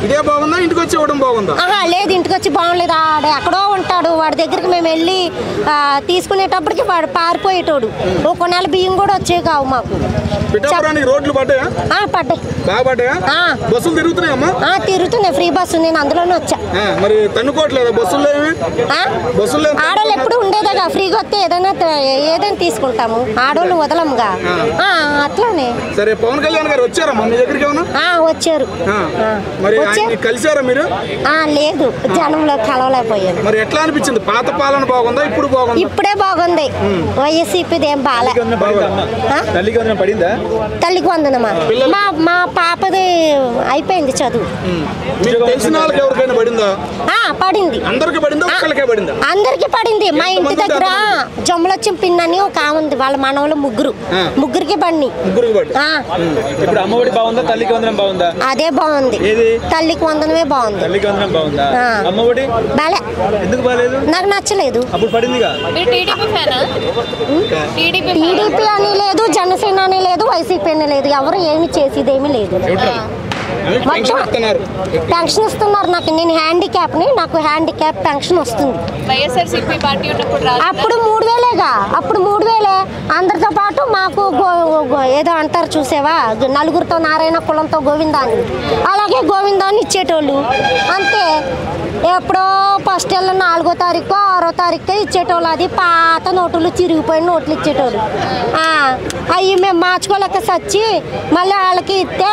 ఇదే బాగుందా ఇంటికి వచ్చి ఇవ్వడం బాగుందా? లేదు, ఇంటికి వచ్చి బాగుండలేదు. ఆడ ఎక్కడో ఉంటాడు, వాడి దగ్గరికి మేము వెళ్ళి తీసుకునేటప్పటికి వాడు పారిపోయేటోడు. ఒక నెల బియ్యం కూడా వచ్చేవి కావు మాకు. రోడ్లు పడ్డాయా? పడ్డాయి, బాగా పడ్డాయా? బస్సులు తిరుగుతున్నాయమ్మా? తిరుగుతున్నాయి, ఫ్రీ బస్సు. నేను అందులోనే వచ్చా. మరి తన్నుకోవట్లేదా బస్సుల్లో? ఆడోళ్ళు ఎప్పుడు ఉండేదాగా, ఫ్రీగా వస్తే ఏదైనా తీసుకుంటాము, ఆడోళ్ళు వదలముగా. అట్లానే. సరే, పవన్ కళ్యాణ్ గారు వచ్చారమ్మా మీ దగ్గరికి? వచ్చారు. మరి కలిసారా మీరు? లేదు, జనంలో కలవలేకపోయాను. మరి ఎట్లా అనిపించింది? పాత పాలన బాగుందా ఇప్పుడు బాగుందా? ఇప్పుడే బాగుంది. వైఎస్సీపీది ఏం బాలే. తల్లికి వందనమా? మా పాపది అయిపోయింది చదువు. తెలిసిన వాళ్ళకి ఎవరికైనా పడిందా? పడింది. అందరికి పడిందా? ఒక్కరికే పడిందా? అందరికి పడింది. మా ఇంటి దగ్గర జమ్ములొచ్చిన పిన్ అని ఒక ఉంది, వాళ్ళ మనవలు ముగ్గురికి పడి. ఇప్పుడు అమ్మఒడి బాగుందా, తల్లికి వందనం బాగుందా? అదే బాగుంది, తల్లికి వందనమే బాగుంది. తల్లికి వందనం బాగుందా? అమ్మఒడి బాలే. ఎందుకు బాలేదు? నాకు నచ్చలేదు. అప్పుడు పడిందిగా. టీడీపీ అని లేదు, జనసేన అని లేదు, వైసీపీ అని లేదు, ఎవరు ఏమి చేసేదేమీ లేదు. పెన్షన్ ఇస్తున్నారు నాకు. నేను హ్యాండిక్యాప్ని, నాకు హ్యాండిక్యాప్ పెన్షన్ వస్తుంది. అప్పుడు 3000 అప్పుడు 3000 అందరితో పాటు మాకు ఏదో అంటారు చూసేవా, నలుగురితో నారాయణ, కులంతో గోవిందా అని, అలాగే గోవిందాన్ని ఇచ్చేటోళ్ళు అంతే. ఎప్పుడో ఫస్ట్ 4వ తారీఖు 6వ తారీఖు ఇచ్చేటోళ్ళు. అది పాత నోటులు, చిరిగిపోయిన నోట్లు ఇచ్చేటోళ్ళు. అవి మేము మార్చుకోలేక సచ్చి మళ్ళీ వాళ్ళకి ఇస్తే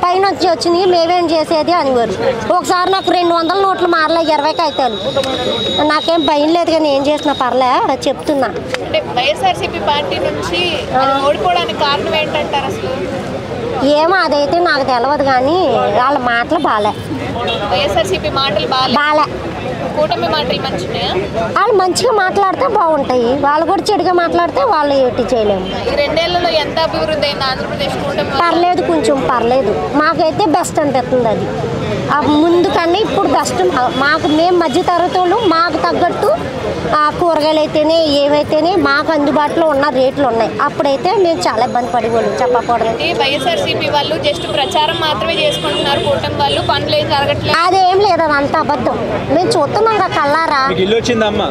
పైన వచ్చినాయి, మేమేం చేసేది అనేవారు. ఒకసారి నాకు 200 నోట్లు మారలే, 20 కాగితాలు. నాకేం భయం లేదు, కానీ ఏం చేసినా పర్లే చెప్తున్నా. వైఎస్ఆర్సీపీ పార్టీ నుంచి ఓడిపోవడానికి కారణం ఏంటంటారు అసలు? ఏమో అదైతే నాకు తెలియదు, కానీ వాళ్ళ మాటలు బాలే. వైఎస్ఆర్సీపీ మాటలు బాలే. కూటమి మాటలు మంచిగా, వాళ్ళు మంచిగా మాట్లాడితే బాగుంటాయి, వాళ్ళు కూడా చెడుగా మాట్లాడితే వాళ్ళు ఏటి చేయలేము. ఈ 2 ఏళ్లలో ఎంత అభివృద్ధి అయింది ఆంధ్రప్రదేశ్ కూటమి? పర్లేదు, కొంచెం పర్లేదు. మాకైతే బెస్ట్ అనిపిస్తుంది. అది ముందు కన్నా ఇప్పుడు బెస్ట్. మాకు మేము మధ్య తరగతి వాళ్ళు, మాకు తగ్గట్టు కూరగాయలు అయితేనే ఏవైతేనే మాకు అందుబాటులో ఉన్న రేట్లు ఉన్నాయి. అప్పుడైతే మేము చాలా ఇబ్బంది పడేవాళ్ళు చెప్పకూడదు. వైఎస్ఆర్సీపీ వాళ్ళు జస్ట్ ప్రచారం మాత్రమే చేసుకుంటున్నారు, కూటమి వాళ్ళు పనులు ఏం జరగట్లేదు. అదేం లేదు, అది అంత అబద్ధం. మేము చూస్తున్నాం కల్లారా. ఇల్లు వచ్చిందమ్మా?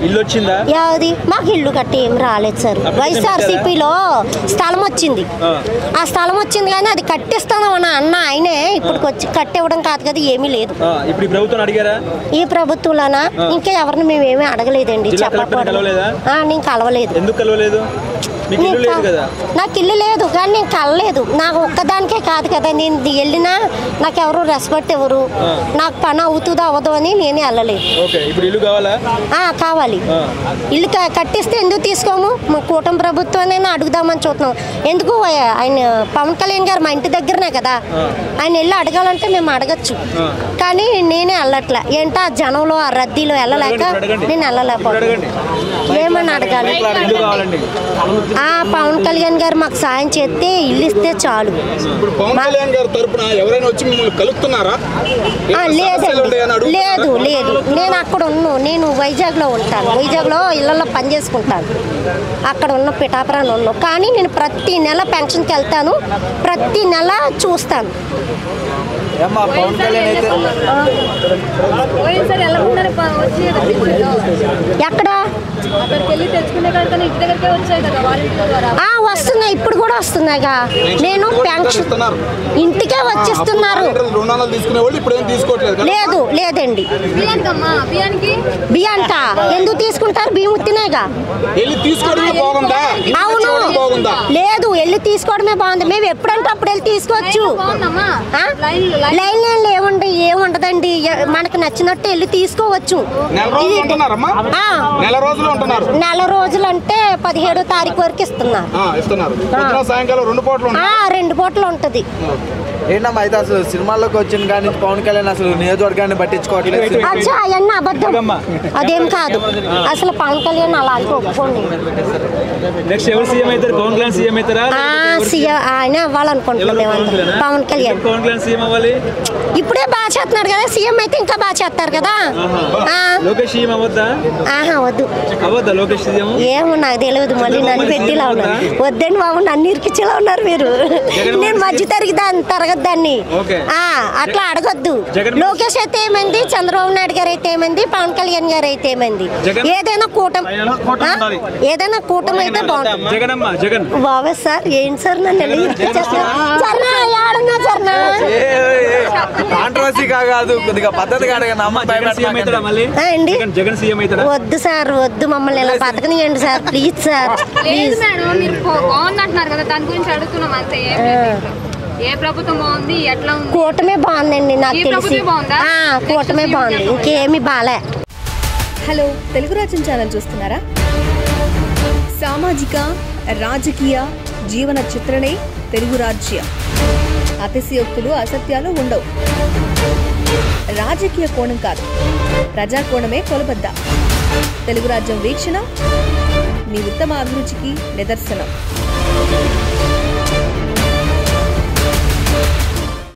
ఇల్లు వచ్చిందా? యాది? మాకు ఇల్లు కట్టి ఏం రాలేదు సార్. వైఎస్ఆర్సీపీలో స్థలం వచ్చింది, ఆ స్థలం వచ్చింది, కానీ అది కట్టిస్తాను అన్న ఆయనే ఇప్పుడు వచ్చి కట్టివ్వడం కాదు కదా, ఏమీ లేదు. ఇప్పుడు ప్రభుత్వం అడిగారా? ఈ ప్రభుత్వంలోనా? ఇంకా ఎవరిని మేమేమీ అడగలేదండి, చెప్పకూడదు. నేను కలవలేదు. ఎందుకు కలవలేదు? నాకు ఇల్లు లేదు, కానీ నేను కలలేదు. నాకు ఒక్కదానికే కాదు కదా, నేను వెళ్ళినా నాకు ఎవరు రెస్పెక్ట్ ఎవరు, నాకు పని అవుతుందో అవ్వదు అని నేనే వెళ్ళలేదు. కావాలి. ఇల్లు కట్టిస్తే ఎందుకు తీసుకోము? మా కూటమి ప్రభుత్వాన్ని అడుగుదామని చూస్తున్నాం. ఎందుకు ఆయన పవన్ కళ్యాణ్ గారు మా ఇంటి దగ్గరనే కదా, ఆయన వెళ్ళి అడగాలంటే మేము అడగచ్చు, కానీ నేనే వెళ్ళట్లే. ఏంటో ఆ జనంలో ఆ రద్దీలో వెళ్ళలేక నేను వెళ్ళలేకపోతున్నాను. ఏమని అడగాలి? పవన్ కళ్యాణ్ గారు మాకు సాయం చేస్తే ఇల్లు ఇస్తే చాలు. లేదు లేదు, నేను అక్కడ ఉన్నాను. నేను వైజాగ్లో ఉంటాను, వైజాగ్లో ఇళ్లలో పని చేసుకుంటాను. అక్కడ ఉన్న పిఠాపురాన్ని ఉన్నాను, కానీ నేను ప్రతి నెల పెన్షన్కి వెళ్తాను, ప్రతి నెల చూస్తాను. ఎక్కడ వస్తున్నాయి, ఇప్పుడు కూడా వస్తున్నాయిగా. నేను పెన్షన్ ఇంటికే వచ్చిస్తున్నారు. లేదు లేదండి, బియ్యానికా ఎందుకు తీసుకుంటారు? బియ్యం ఉత్తినేగా. అవును, లేదు, వెళ్ళి తీసుకోవడమే బాగుంది. మేము ఎప్పుడంటే అప్పుడు వెళ్ళి తీసుకోవచ్చు. లైన్ ఏముండదండి, మనకు నచ్చినట్టు వెళ్ళి తీసుకోవచ్చు. నెల రోజులు అంటే 17వ తారీఖు వరకు ఇస్తున్నారు. 2 పూటలు ఉంటది. ఏంటమ్మా అయితే అసలు సినిమాల్లోకి వచ్చిన కానీ పవన్ కళ్యాణ్ అసలు నియోజకవర్గాన్ని పట్టించుకోవట్లేదు. అవన్నీ అబద్ధం, అదేం కాదు. అసలు పవన్ కళ్యాణ్ అలా అంటే ఒప్పుకోండి. ఆయన అవ్వాలనుకుంటున్నాం మేము. పవన్ కళ్యాణ్ ఇప్పుడే బాగా చేస్తున్నాడు కదా, సీఎం అయితే ఇంకా బాగా చేస్తారు కదా. వద్దు, ఏమో నాకు తెలియదు, మళ్ళీ నన్ను పెట్టిలా ఉన్నాను. వద్దండి బాబు, నన్ను ఇరికిచ్చేలా ఉన్నారు మీరు. నేను మధ్య తరగతి దాన్ని అట్లా అడగొద్దు. లోకేష్ అయితే ఏమైంది, చంద్రబాబు నాయుడు గారు అయితే ఏమైంది, పవన్ కళ్యాణ్ గారు అయితే ఏమైంది, ఏదైనా కూటమి అయితే బాగుంటుంది. బాబా సార్ ఏంటి సార్ నన్ను వద్దు సార్, వద్దు, మమ్మల్ని ఇలా బతకనియండి సార్, ప్లీజ్ సార్. లేదు మేడం, మీరు బాగుంది అంటున్నారు కదా, దాని గురించి అడుగుతున్నాం అంతే. ఏ ప్రభుత్వం బాగుంది, ఎట్లా ఉంది? కూటమే బాగుందండి నాకు తెలిసి. కూటమే బాగుంది, ఇంకేమి బాలే. హలో, తెలుగు రాజ్యం ఛానల్ చూస్తున్నారా? సామాజిక రాజకీయ జీవన చిత్రణే తెలుగు రాజ్యం. అతిశయోక్తులు అసత్యాలు ఉండవు. రాజకీయ కోణం కాదు, ప్రజా కోణమే కొలబద్ద. తెలుగు రాజ్యం వీక్షణ మీ ఉత్తమ అభిరుచికి నిదర్శనం.